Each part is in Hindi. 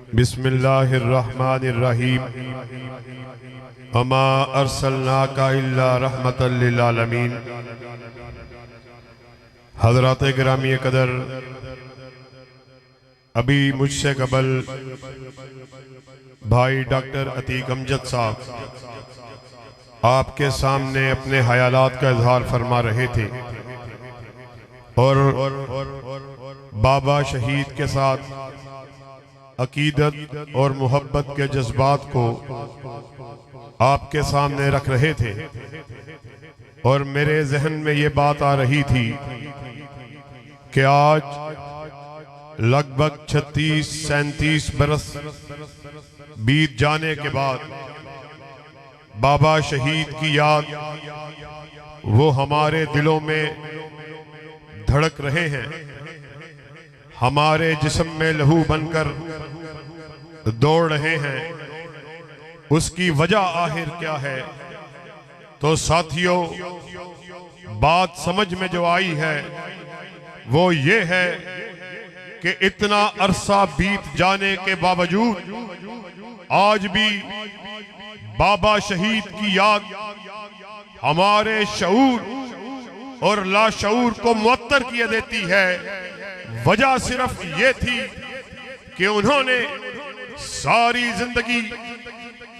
बिस्मिल्लाहिर्रहमानिर्रहीम। अमा अर्सलनाका इल्ला रहमतल लिल आलमीन। हज़रात गिरामी कदर, अभी मुझसे कबल भाई डॉक्टर अतीक अमजद साहब आपके सामने अपने ख्यालात का इजहार फरमा रहे थे और बाबा शहीद के साथ अकीदत और मोहब्बत के जज्बात को आपके सामने रख रहे थे और मेरे जहन में ये बात आ रही थी कि आज लगभग 36-37 बरस बीत जाने के बाद बाबा शहीद की याद वो हमारे दिलों में धड़क रहे हैं, हमारे जिस्म में लहू बनकर दौड़ रहे हैं। उसकी वजह आखिर क्या है? तो साथियों, बात समझ में जो आई है वो ये है कि इतना अरसा बीत जाने के बावजूद आज भी बाबा शहीद की याद हमारे शऊर और लाशऊर को मुअत्तर किए देती है। वजह सिर्फ ये थी कि उन्होंने सारी जिंदगी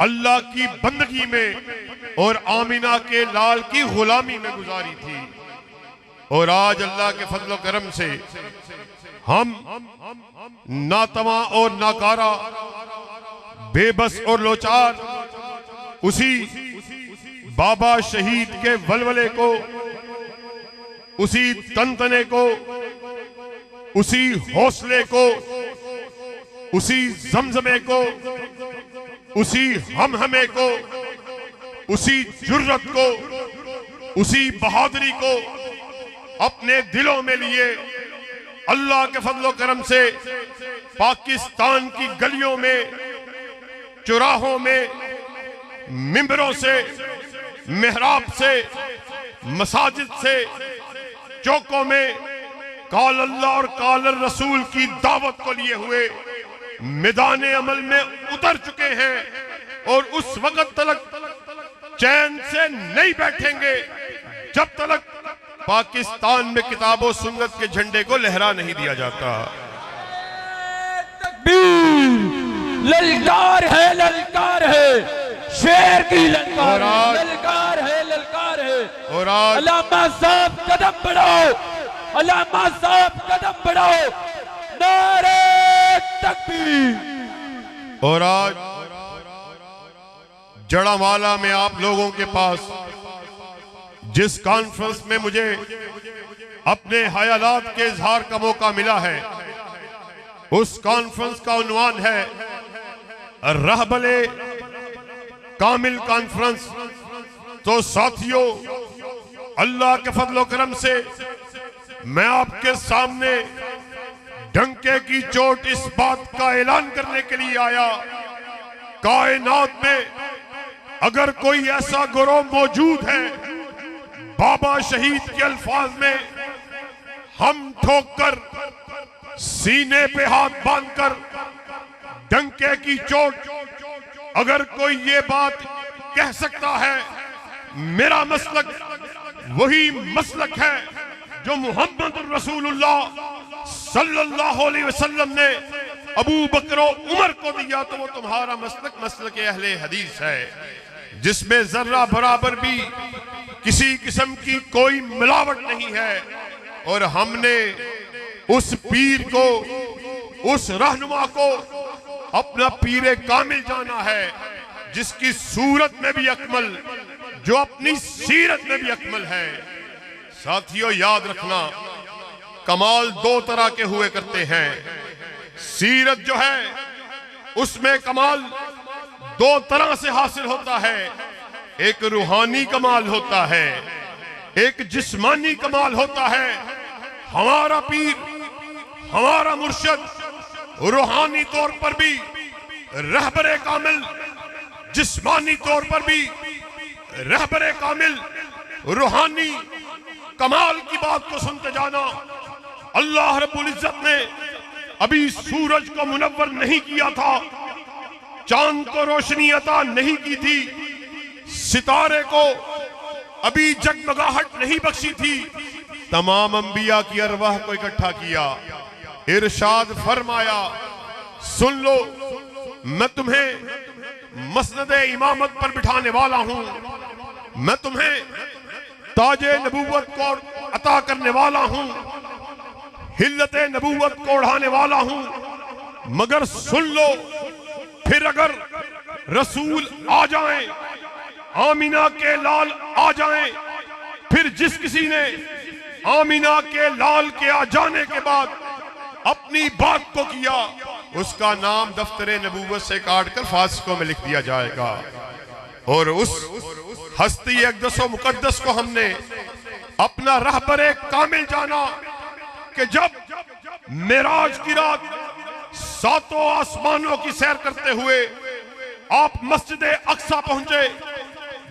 अल्लाह की बंदगी में और आमिना के लाल की गुलामी में गुजारी थी और आज अल्लाह के फजल करम से हम नातवा और नाकारा, बेबस और लोचार उसी बाबा शहीद के वलवले को, उसी तनतने को, उसी हौसले को, उसी जमजमे को, उसी हमहमे को, उसी जुर्रत को, उसी बहादुरी को अपने दिलों में लिए अल्लाह के फजलो करम से पाकिस्तान की गलियों में, चौराहों में, मिंबरों से, मेहराब से, मसाजिद से, चौकों में काल अल्लाह और काल रसूल की दावत को लिए हुए मैदान अमल में उतर चुके हैं और उस वक्त तक चैन से नहीं बैठेंगे जब तक पाकिस्तान में किताबों सुन्नत के झंडे को लहरा नहीं दिया जाता। ललकार है शेर की ललकार है, ललकार है। और आज अल्लामा साहब कदम बढ़ाओ, अल्लामा साहब कदम बढ़ाओ, नारे तकबीर। और आज जड़ावाला में आप लोगों के पास जिस कॉन्फ्रेंस में मुझे अपने ख्यालात के इजहार का मौका मिला है, उस कॉन्फ्रेंस का उन्वान है रहबले कामिल कॉन्फ्रेंस। तो साथियों, अल्लाह के फजलो करम से मैं आपके सामने डंके की चोट इस बात का ऐलान करने के लिए आया, कायनात में अगर कोई ऐसा गिरोह मौजूद है, बाबा शहीद के अल्फाज में हम ठोककर सीने पे हाथ बांधकर डंके की चोट, अगर कोई ये बात कह सकता है, मेरा मसलक वही मसलक है जो मोहम्मद रसूलुल्लाह सल्लल्लाहु अलैहि वसल्लम ने अबू बकर उमर को दिया, तो वो तुम्हारा मसलक मसलक अहले हदीस है, जिसमें जर्रा बराबर भी किसी किस्म की कोई मिलावट नहीं है। और हमने उस पीर को, उस रहनुमा को अपना पीरे कामिल जाना है, जिसकी सूरत में भी अकमल, जो अपनी सीरत में भी अकमल है। साथियों, याद रखना, कमाल दो तरह के हुए करते हैं। सीरत जो है उसमें कमाल दो तरह से हासिल होता है, एक रूहानी कमाल होता है, एक जिस्मानी कमाल होता है। हमारा पीर, हमारा मुर्शद रूहानी तौर पर भी रहबरे कामिल, जिस्मानी तौर पर भी रहबरे कामिल, रूहानी कमाल की बात को सुनते जाना। अल्लाह रब्बुल इज्जत ने अभी सूरज को मुनव्वर नहीं किया था, चांद को रोशनी अता नहीं की थी, सितारे को अभी जगमगाहट नहीं बख्शी थी, तमाम अंबिया की अरवाह को इकट्ठा किया। इरशाद फरमाया, सुन लो, मैं तुम्हें मसनदे इमामत पर बिठाने वाला हूं, मैं तुम्हें ताजे नबूवत को अता करने वाला हूं, हिल्लते नबूवत को उड़ाने वाला हूं। मगर सुन लो, फिर अगर रसूल आ जाएं, आमीना के लाल आ जाएं, फिर जिस किसी ने आमीना के लाल के आ जाने के बाद अपनी बात को किया, उसका नाम दफ्तरे नबूवत से काटकर फासिकों में लिख दिया जाएगा। और उस हस्ती अक़दस व मुक़द्दस को हमने अपना रहबरे कामिल जाना कि जब मेराज की रात सातों आसमानों की सैर करते हुए आप मस्जिद अक्सा पहुंचे,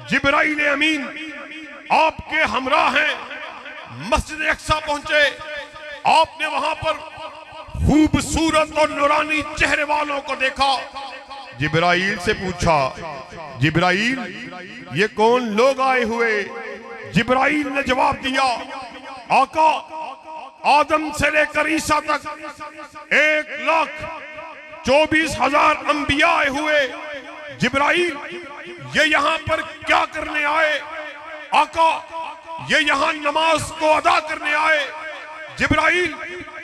जिब्राइल अमीन आपके हमरा हैं, मस्जिद अक्सा पहुंचे, आपने वहां पर खूबसूरत और नूरानी चेहरे वालों को देखा। जिब्राइल से पूछा, जिब्राइल ये कौन लोग आए हुए? जिब्राइल ने जवाब दिया, आका आदम से लेकर ईसा तक 1,24,000 अंबिया आए हुए। जिब्राइल ये यहाँ पर क्या करने आए? आका ये यहाँ नमाज को अदा करने आए। जिब्राइल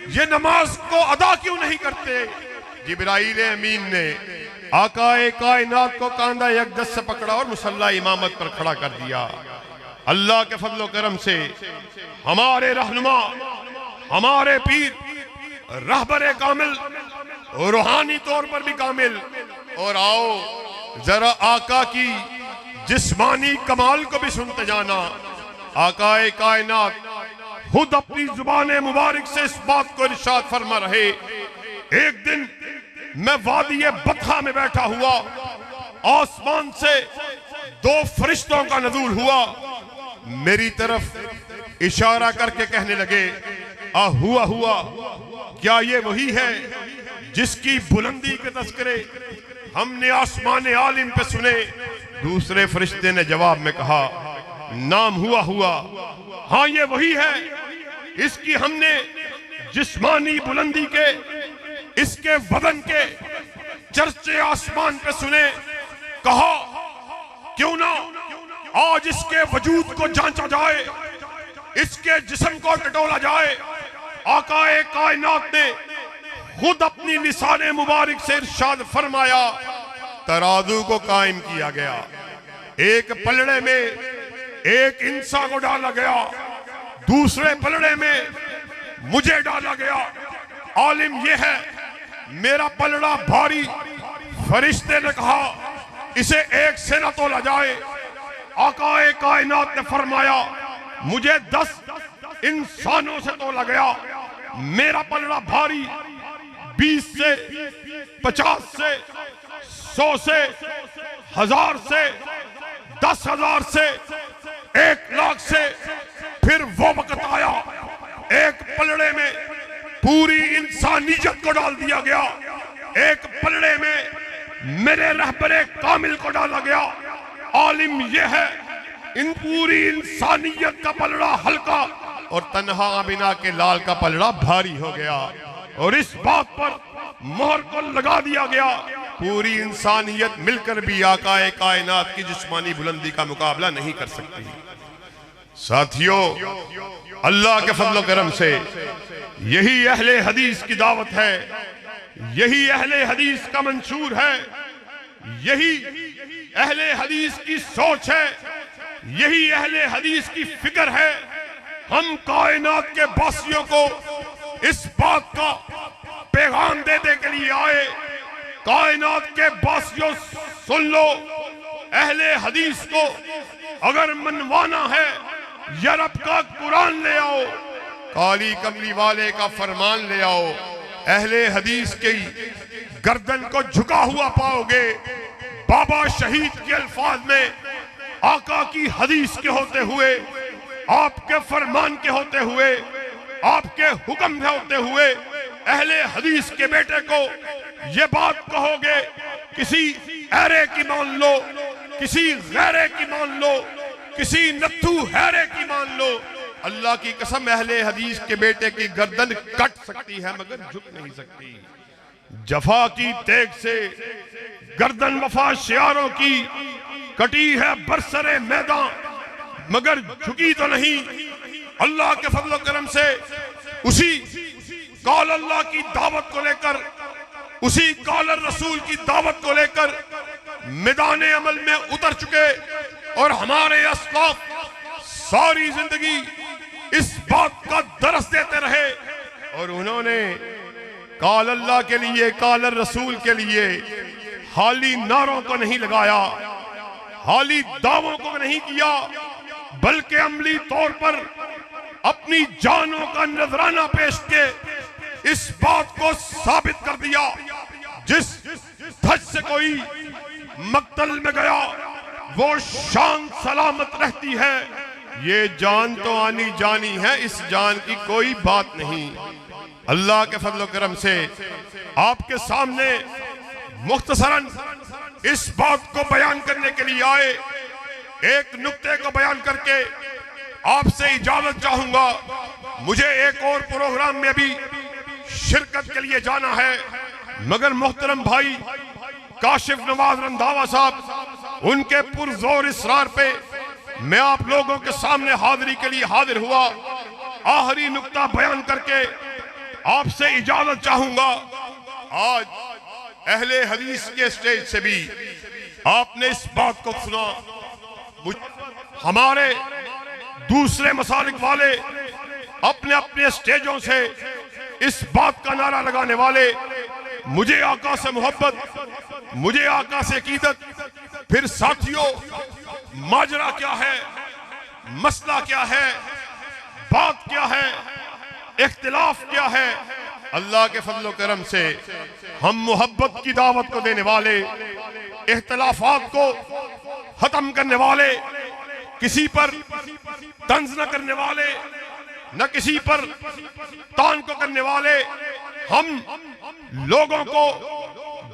ये नमाज को अदा क्यों नहीं करते? जिब्राइल अमीन ने आकाए कायनात को कांधा यकदस से पकड़ा और मुसल्ला इमामत पर खड़ा कर दिया। अल्लाह के फजलो करम से हमारे रहनुमा, हमारे पीर, रहबरे कामिल और रूहानी तौर पर भी कामिल। और आओ जरा आका की जिस्मानी कमाल को भी सुनते जाना। आकाए कायनात खुद अपनी जुबान मुबारक से इस बात को इरशाद फरमा रहे, एक दिन मैं वादी बतहा में बैठा हुआ, आसमान से 2 फरिश्तों का नज़ूल हुआ, मेरी तरफ इशारा करके कहने लगे, आ हुआ हुआ, क्या ये वही है जिसकी बुलंदी के तस्करे हमने आसमान आलिम पे सुने? दूसरे फरिश्ते ने जवाब में कहा, नाम हुआ हुआ, हाँ ये वही है, इसकी हमने जिस्मानी बुलंदी के, इसके बदन के चर्चे आसमान पे सुने। कहा क्यों ना आज इसके वजूद को जांचा जाए, इसके जिस्म को टटोला जाए। आकाए कायनात ने खुद अपनी लिसाने मुबारक से इरशाद फरमाया, तराजू को कायम किया गया, एक पलड़े में एक इंसान को डाला गया, दूसरे पलड़े में मुझे डाला गया। आलिम यह है, मेरा पलड़ा भारी। फरिश्ते ने कहा, इसे एक से न तोला जाए। आकाए कायनात ने फरमाया, मुझे 10 इंसानों से तोला गया, मेरा पलड़ा भारी। 20 से, 50 से, 100 से, 1000 से, 10,000 से, 1,00,000 से। फिर वो वक्त आया, एक पलड़े में पूरी इंसानियत को डाल दिया गया, एक पलड़े में मेरे रहबरे कामिल को डाला गया। आलिम यह है, इन पूरी इंसानियत का पलड़ा हल्का और तन्हा आमिना के लाल का पलड़ा भारी हो गया। और इस बात पर मोहर को लगा दिया गया, पूरी इंसानियत मिलकर भी आकाए कायनात की जिस्मानी बुलंदी का मुकाबला नहीं कर सकती। साथियों, अल्लाह के फजल करम से यही अहले हदीस की दावत है, यही अहले हदीस का मंशूर है, यही अहले हदीस की सोच है, यही अहले हदीस की फिक्र है। हम कायनात के वासियों को इस बात का पैगाम देने के लिए आए, कायनात के वासियों सुन लो, अहले हदीस को अगर मनवाना है, यरब का कुरान ले आओ, काली कमली वाले का फरमान ले आओ। अहले हदीस की गर्दन को झुका हुआ पाओगे। बाबा शहीद के अल्फाज में आका की हदीस के होते हुए, आपके फरमान के होते हुए, आपके हुक्म के होते हुए अहले हदीस के बेटे को ये बात कहोगे, किसी ऐरे की मान लो, किसी गैरे की मान लो, किसी नत्थू हैरे की मान लो, अल्लाह की कसम अहले हदीस के बेटे की गर्दन कट सकती है मगर झुक नहीं सकती। जफा की तेग से गर्दन वफा शियारों की कटी है बरसरे मैदान मगर झुकी तो नहीं। अल्लाह के फजल करम से उसी कौल अल्लाह की दावत को लेकर, उसी कौल रसूल की दावत को लेकर मैदान अमल में उतर चुके और हमारे अस्लाफ सारी जिंदगी इस बात का दरस देते रहे और उन्होंने कौल अल्लाह के लिए, कौल रसूल के लिए हाली नारों को नहीं लगाया, हाली दावों को नहीं किया, बल्कि अमली तौर पर अपनी जानों का नजराना पेश के इस बात को साबित कर दिया, जिस धज से कोई मक्तल में गया वो शान सलामत रहती है। ये जान तो आनी जानी है, इस जान की कोई बात नहीं। अल्लाह के फजल करम से आपके सामने मुख्तसरन इस बात को बयान करने के लिए आए, एक नुक्ते को बयान करके आपसे इजाजत चाहूंगा। मुझे एक और प्रोग्राम में भी शिरकत के लिए जाना है, मगर मोहतरम भाई काशिफ नवाज रंधावा साहब, उनके पुरजोर इसरार पे मैं आप लोगों के सामने हाजिरी के लिए हाजिर हुआ। आखिरी नुक्ता बयान करके आपसे इजाजत चाहूंगा। आज अहले हदीस के स्टेज से भी आपने इस बात को सुना, हमारे दूसरे मसालिक वाले अपने अपने स्टेजों से इस बात का नारा लगाने वाले, मुझे आका से मोहब्बत, मुझे आका से अकीदत। फिर साथियों, माजरा क्या है, मसला क्या है, बात क्या है, इख्तिलाफ क्या है? अल्लाह के फजल करम से हम मोहब्बत की दावत को देने वाले, इख्तिलाफात को खत्म करने वाले, किसी पर तंज न करने वाले, न किसी पर तान को करने वाले, हम लोगों को,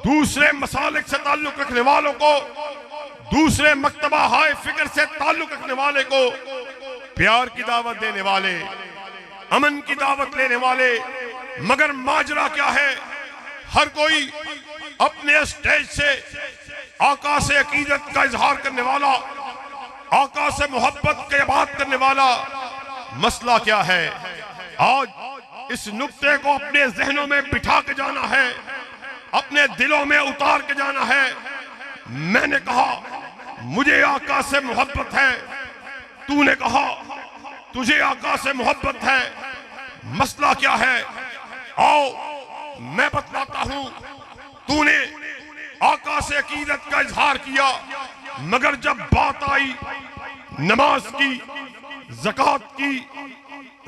दूसरे मसालिक से ताल्लुक रखने वालों को, दूसरे मक्तबा हाय फिक्र से ताल्लुक रखने वाले को प्यार की दावत देने वाले, अमन की दावत लेने वाले। मगर माजरा क्या है? हर कोई अपने स्टेज से आका से अकीदत का इजहार करने वाला, आका से मोहब्बत की बात करने वाला। मसला क्या है? आज इस नुक्ते को अपने जहनों में बिठा के जाना है, अपने दिलों में उतार के जाना है। मैंने कहा मुझे आका से मोहब्बत है, तूने कहा तुझे आका से मोहब्बत है। मसला क्या है? आओ मैं बतलाता हूं। तूने आका से अकीदत का इजहार किया, मगर जब बात आई नमाज की, ज़कात की,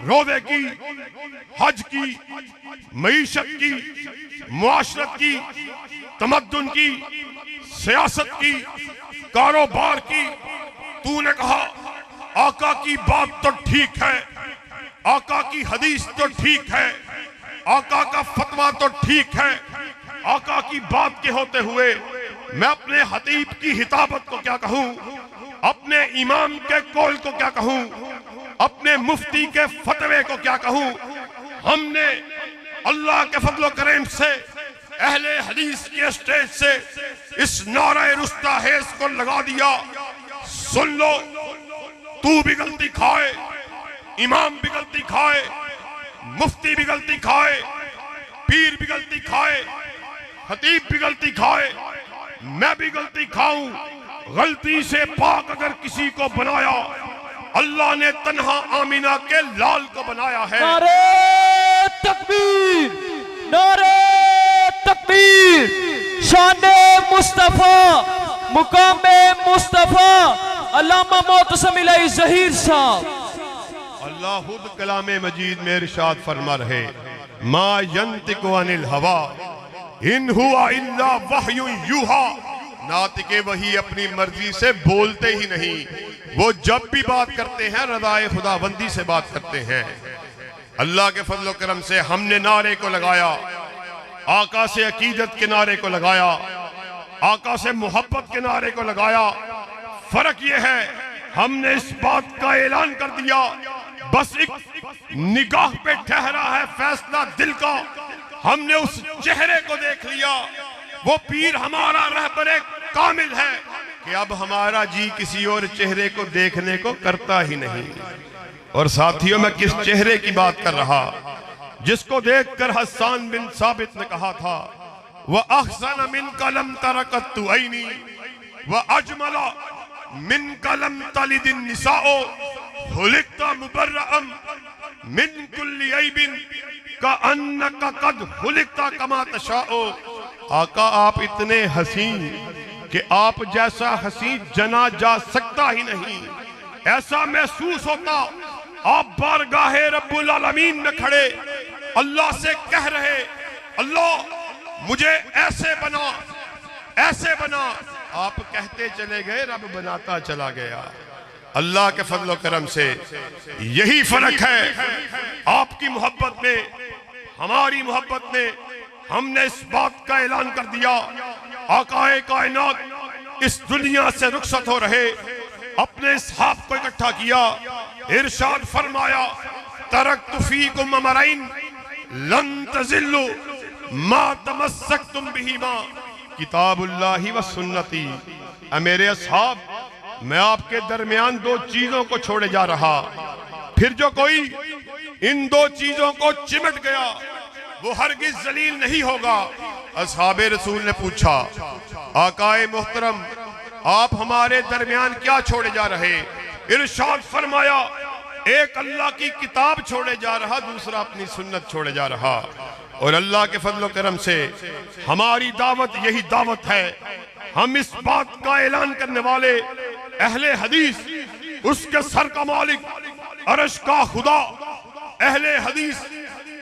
रोज़े की, हज की, मईशत की, मुआशरत की, तमद्दुन की, सियासत की, कारोबार की, तूने कहा आका की बात तो ठीक है, आका की हदीस तो ठीक है, आका का फतवा तो ठीक है। आका की बात के होते हुए मैं अपने खतीब की हिताबत को क्या कहूं, अपने इमाम के कौल को क्या कहूं, अपने मुफ्ती के फतवे को क्या कहूं? हमने अल्लाह के फजल करीम से अहले हदीस के स्टेज से इस नारा रुस्ताहेज को लगा दिया। सुन लो, तू भी गलती खाए, इमाम भी गलती खाए, मुफ्ती भी गलती खाए, पीर भी गलती खाए, खतीब भी गलती खाए, मैं भी गलती खाऊं। गलती से पाक अगर किसी को बनाया, अल्लाह ने तन्हा आमीना के लाल को बनाया है। नारे तकबीर, नारे तकबीर, शाने मुस्तफा, मुकामे मुस्तफा, अल्लामा मोतसम इलाही ज़हीर साहब। अल्लाह खुद कलामे मजीद में इरशाद फरमा रहे, मा यंतिकु अनिल हवा इन हुआ इल्ला वह्यु यूहा। नातिके वही अपनी मर्जी से बोलते ही नहीं, वो जब भी बात करते हैं रज़ाए खुदाबंदी से बात करते हैं। अल्लाह के फजल करम से हमने नारे को लगाया, आका से अकीदत के नारे को लगाया, आका से मोहब्बत के नारे को लगाया। फर्क यह है हमने इस बात का ऐलान कर दिया, बस एक निगाह पे ठहरा है फैसला दिल का। हमने उस चेहरे को देख लिया, वो पीर हमारा रहबरे कामिल है कि अब हमारा जी किसी और चेहरे को देखने को करता ही नहीं। और साथियों, मैं किस चेहरे की बात कर रहा, जिसको देखकर हसन बिन साबित ने कहा था, वह अहसन मिन कलम तरकतु ऐनी व अजमला मिन कलम तलिदिन निसाओ हुलिकता मुबर्रअम मिन कुल्ली ऐबिन का अन्नका कद हुलिकता कमा तशाओ। आका, आप इतने हसीन कि आप जैसा हसीन जना जा सकता ही नहीं। ऐसा महसूस होता आप बारगाहे रब्बुल आलमीन में खड़े अल्लाह से कह रहे, अल्लाह मुझे ऐसे बना, ऐसे बना। आप कहते चले गए, रब बनाता चला गया। अल्लाह के फजल करम से यही फर्क है आपकी मोहब्बत में, हमारी मोहब्बत में। हमने इस बात का ऐलान कर दिया, आकाए कायनात इस दुनिया से रुखसत हो रहे, अपने इसहाब को इकट्ठा किया, इरशाद फरमाया, तरक्तु फीकुम अमरैन लन तज़िल्लु मा तमस्सकतुम बिहिमा किताबुल्लाहि व सुन्नती। मेरे असहाब, मैं आपके दरमियान दो चीजों को छोड़े जा रहा, फिर जो कोई इन दो चीजों को चिमट गया वो हरगिज जलील नहीं होगा। असहाबे रसूल ने पूछा, आकाए मोहतरम, आप हमारे दरमियान क्या छोड़े जा रहे? इरशाद फरमाया, एक अल्लाह की किताब छोड़े जा रहा, दूसरा अपनी सुन्नत छोड़े जा रहा। और अल्लाह के फजल करम से हमारी दावत यही दावत है। हम इस बात का ऐलान करने वाले अहले हदीस, उसके सर का मालिक अर्श का खुदा, अहले हदीस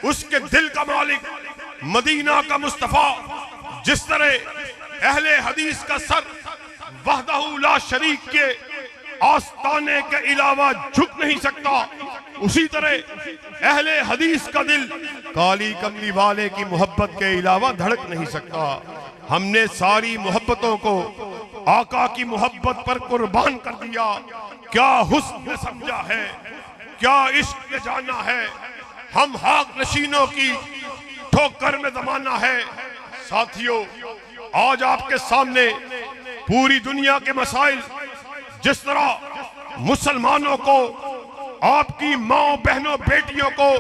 उसके दिल का मालिक मदीना का मुस्तफा। जिस तरह अहले हदीस का सर वहदहू ला शरीक के आस्ताने के अलावा झुक नहीं सकता, उसी तरह अहले हदीस का दिल काली कमली वाले की मोहब्बत के अलावा धड़क नहीं सकता। हमने सारी मोहब्बतों को आका की मोहब्बत पर कुर्बान कर दिया। क्या हुस्न समझा है, क्या इश्क जाना है। हम हाक नशीनों की ठोकर में जमाना है। साथियों, आज आपके सामने पूरी दुनिया के मसाइल, जिस तरह मुसलमानों को, आपकी माओ बहनों बेटियों को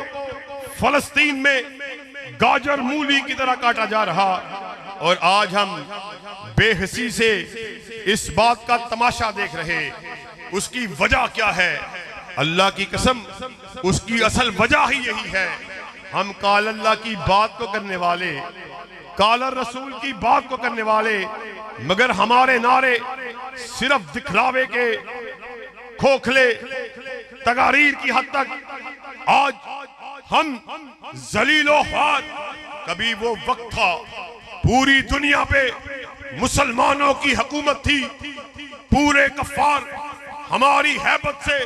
फलस्तीन में गाजर मूली की तरह काटा जा रहा, और आज हम बेहसी से इस बात का तमाशा देख रहे। उसकी वजह क्या है? अल्लाह की कसम, उसकी असल वजह ही यही है। हम काल अल्लाह की बात को करने वाले, काल रसूल की बात को करने वाले, मगर हमारे नारे सिर्फ दिखलावे के, खोखले तकारीर की हद तक। आज हम जलीलो ख्वार, कभी वो वक्त था पूरी दुनिया पे मुसलमानों की हुकूमत थी, पूरे कफ्फार हमारी हैबत से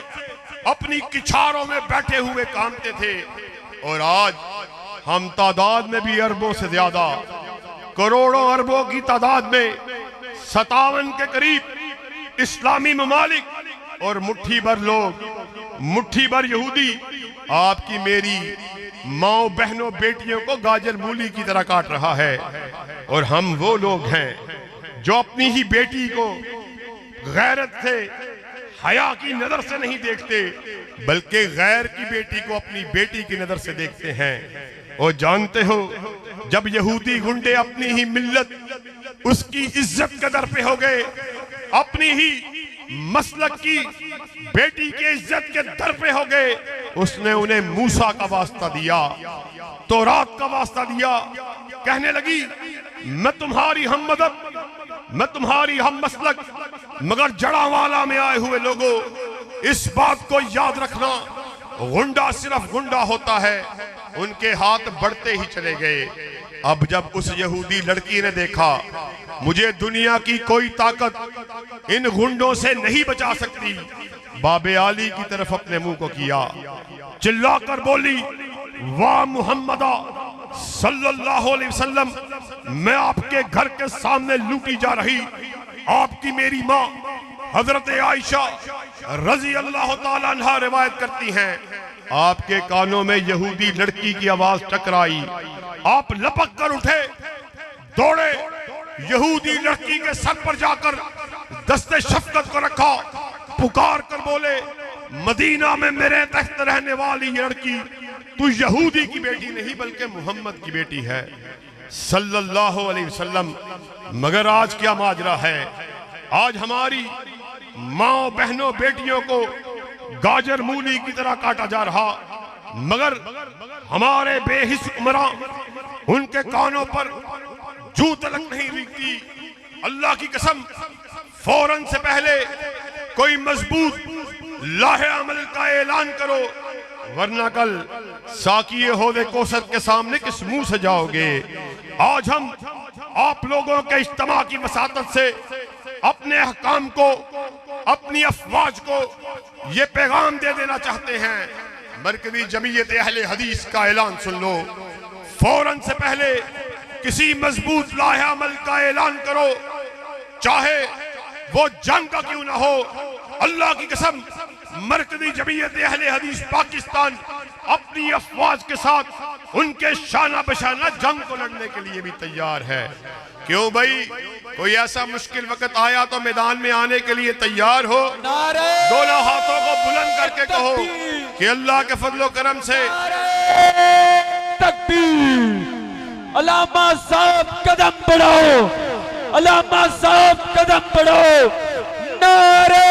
अपनी किछारों में बैठे हुए कामते थे। और आज हम तादाद में भी अरबों से ज्यादा, करोड़ों अरबों की तादाद में 57 के करीब इस्लामी ममालिक और मुट्ठी भर लोग, मुट्ठी भर यहूदी आपकी मेरी माओ बहनों बेटियों को गाजर मूली की तरह काट रहा है। और हम वो लोग हैं जो अपनी ही बेटी को गैरत से, हया की नजर से नहीं देखते, बल्कि गैर की बेटी को अपनी बेटी की नजर से देखते हैं। और जानते हो, जब यहूदी गुंडे अपनी ही मिल्लत, उसकी इज्जत के दर पे हो गए, अपनी ही मसलक की बेटी के इज्जत के दर पे हो गए, उसने उन्हें मूसा का वास्ता दिया, तौरात का वास्ता दिया। कहने लगी, मैं तुम्हारी हम मदद, मैं तुम्हारी हम मसलक, मगर जड़ावाला में आए हुए लोगों, इस बात को याद रखना, गुंडा सिर्फ गुंडा होता है। उनके हाथ बढ़ते ही चले गए। अब जब उस यहूदी लड़की ने देखा, मुझे दुनिया की कोई ताकत इन गुंडों से नहीं बचा सकती, बाबे आली की तरफ अपने मुंह को किया, चिल्लाकर बोली, वाह मुहम्मदा सल्लल्लाहु अलैहि वसल्लम, मैं आपके घर के सामने लूटी जा रही आपकी मेरी माँ हजरत आयशा रजी अल्लाह ताला अन्हा रिवायत करती हैं, आपके कानों में यहूदी लड़की की आवाज टकराई, आप लपक कर उठे, दौड़े, यहूदी लड़की के सर पर जाकर दस्ते शफकत को रखा, पुकार कर बोले, मदीना में मेरे तख्त रहने वाली लड़की तू यहूदी की बेटी नहीं बल्कि मोहम्मद की बेटी है सल्लल्लाहु अलैहि वसल्लम। मगर आज क्या माजरा है, आज हमारी माँ बहनों बेटियों को गाजर मूली की तरह काटा जा रहा, मगर हमारे बेहिस उमरा उनके कानों पर जू तलक नहीं दिखती। अल्लाह की कसम, फौरन से पहले कोई मजबूत लाहे अमल का ऐलान करो, वरना कल साकिए होदे कोसत के सामने किस मुंह से जाओगे। आज हम आप लोगों के इज्तिमा की वसातत से अपने अहकाम को, अपनी अफवाज को ये पैगाम दे देना चाहते हैं, मरकजी जमीयत अहले हदीस का ऐलान सुन लो, फौरन से पहले किसी मजबूत लाहे अमल का ऐलान करो, चाहे वो जंग का क्यों ना हो। अल्लाह की कसम, मरकजी जमीयत अहले हदीस पाकिस्तान अपनी अफवाज के साथ उनके शाना बशाना जंग को लड़ने के लिए भी तैयार है। क्यों भाई, कोई ऐसा मुश्किल वक्त आया तो मैदान में आने के लिए तैयार हो। दोनों हाथों को बुलंद करके कहो कि अल्लाह के फजलो करम से तकबीर। अल्लामा साहब कदम बढ़ाओ, अल्लामा साहब कदम बढ़ाओ। नारे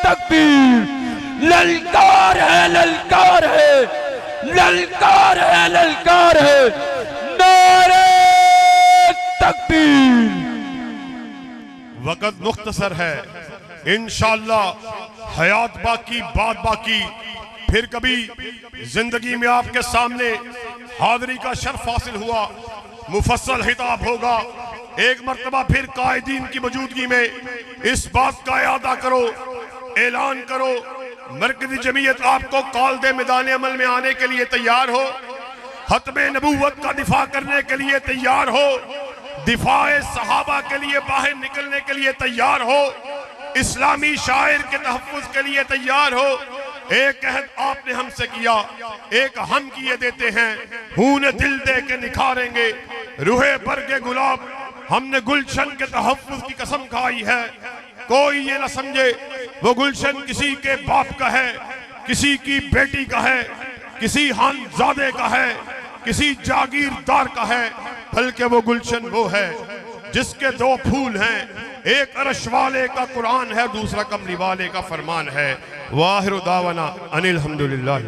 तकबीर। ललकार है, ललकार है, ललकार है, ललकार है। नारे तकबीर। वक्त मुख्तसर है, इंशाअल्लाह हयात बाकी बात बाकी, फिर कभी जिंदगी में आपके सामने हाजिरी का शर्फ हासिल हुआ, मुफस्सल हिताब होगा। एक मर्तबा फिर कायदीन की मौजूदगी में इस बात का इरादा करो, ऐलान करो, मरकजी जमीयत आपको कॉल दे, मैदान अमल में आने के लिए तैयार हो, खत्मे नबूवत का दिफा करने के लिए तैयार हो, दिफाए सहाबा के लिए बाहर निकलने के लिए तैयार हो, इस्लामी शायर के तहफ्फुज के लिए तैयार हो। एक अहद आपने हमसे किया, एक हम किए देते हैं, खून दिल दे के निखारेंगे रूहे बरगे गुलाब। हमने गुलशन के तहफ्फुज की कसम खाई है, कोई ये ना समझे वो गुलशन किसी के बाप का है, किसी की बेटी का है, किसी खानजादे का है, किसी जागीरदार का है, बल्कि वो गुलशन वो है जिसके दो फूल हैं, एक अरश वाले का कुरान है, दूसरा कमली वाले का फरमान है। वाहिर दावाना अनिल हम्दुलिल्लाह।